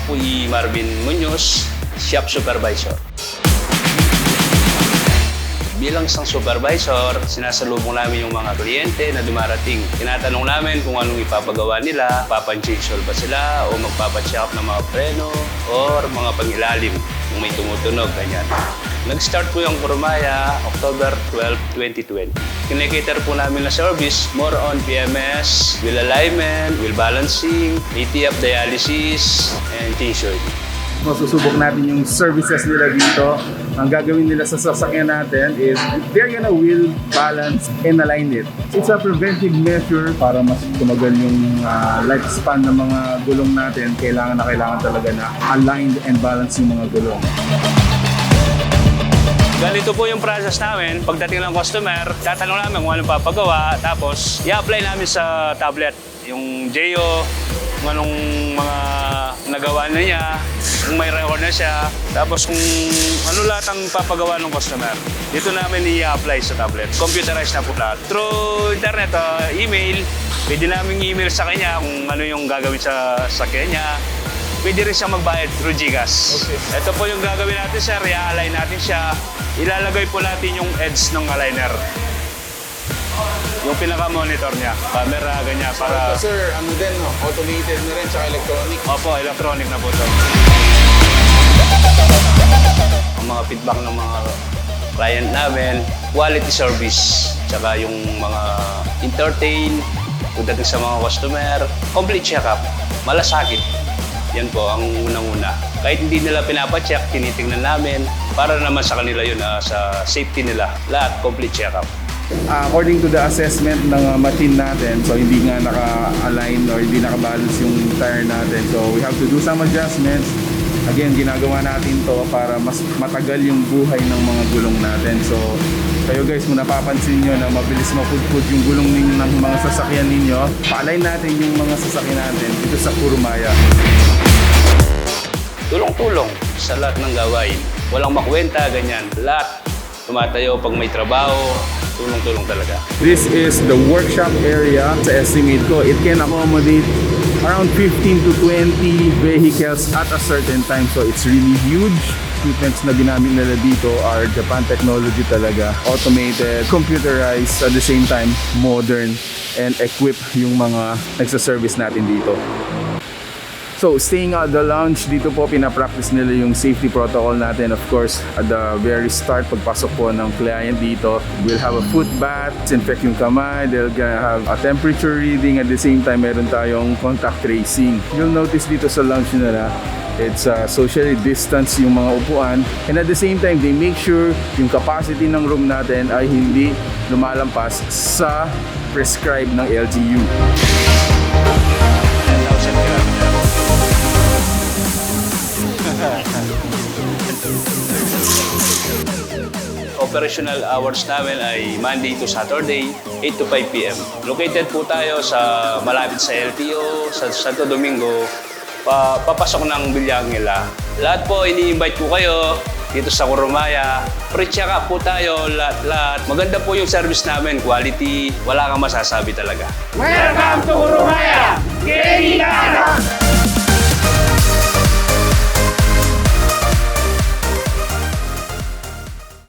po Marvin Muñoz, Shop Supervisor. Bilang isang supervisor, sinasalubong namin yung mga kliyente na dumarating. Tinatanong namin kung anong ipapagawa nila, papan-change oil ba sila o magpapacheck up ng mga preno or mga pangilalim kung may tumutunog, ganyan. Nag-start po yung Kurumaya October 12, 2020. Kinikater po namin na service, more on PMS, wheel alignment, wheel balancing, ATF dialysis, and change oil. Masusubok natin yung services nila dito. Ang gagawin nila sa sasakyan natin is they're gonna wheel, balance, and align it. It's a preventive measure para mas tumagal yung lifespan ng mga gulong natin. Kailangan talaga na aligned and balanced yung mga gulong. Ganito po yung process namin. Pagdating ng customer, tatanong namin kung anong papagawa, tapos i-apply namin sa tablet yung JO, kung anong mga nagawa na niya, kung may record na siya, tapos kung ano lahat ang papagawa ng customer. Dito namin i-apply sa tablet. Computerized na po lahat. Through internet, email, pwede namin email sa kanya kung ano yung gagawin sa sakyan niya. Pwede rin siya magbayad through GCash. Okay. Ito po yung gagawin natin, sir. I-align natin siya. Ilalagay po natin yung edge ng aligner. Yung pinaka-monitor niya. Camera, ganyan. Para... So, sir, ano din, no? Automated na rin, tsaka electronic. Opo, electronic na po ito. Ang mga feedback ng mga client namin, quality service, tsaka yung mga entertain, pagdating sa mga customer, complete check-up, malasakit. Yan po ang unang-una. Kahit hindi nila pinapacheck, tinitingnan namin para naman sa kanila yun, sa safety nila. Lahat, complete check-up. According to the assessment ng machine natin, so hindi nga naka-align or hindi naka-balance yung tire natin. So we have to do some adjustments. Again, ginagawa natin to para mas matagal yung buhay ng mga gulong natin. So kayo guys, kung napapansin nyo na mabilis mapudpud yung gulong ninyo ng mga sasakyan ninyo, pa-align natin yung mga sasakyan natin dito sa Kurumaya. Tulong-tulong sa lahat ng gawain. Walang makwenta, ganyan. Lahat tumatayo pag may trabaho, tulong-tulong talaga. This is the workshop area. Sa estimate ko, it can accommodate around 15 to 20 vehicles at a certain time. So it's really huge. Equipments na ginamit nila dito are Japan technology talaga. Automated, computerized, at the same time modern and equipped yung mga nagsaservice natin dito. So, staying at the lounge, dito po pinapractice nila yung safety protocol natin. Of course, at the very start, pagpasok po ng client dito, we'll have a foot bath, disinfect yung kamay, they'll have a temperature reading, at the same time, meron tayong contact tracing. You'll notice dito sa lounge nila, it's socially distanced yung mga upuan, and at the same time, they make sure yung capacity ng room natin ay hindi lumalampas sa prescribed ng LGU. Operational hours namin ay Monday to Saturday, 8 to 5 p.m. Located po tayo sa malapit sa LTO, sa Santo Domingo, papasok ng Villangela. Lahat po, ini-invite po kayo dito sa Kurumaya. Pre-check up po tayo, lahat. Maganda po yung service namin, quality, wala kang masasabi talaga. Welcome to Kurumaya! Kailangan!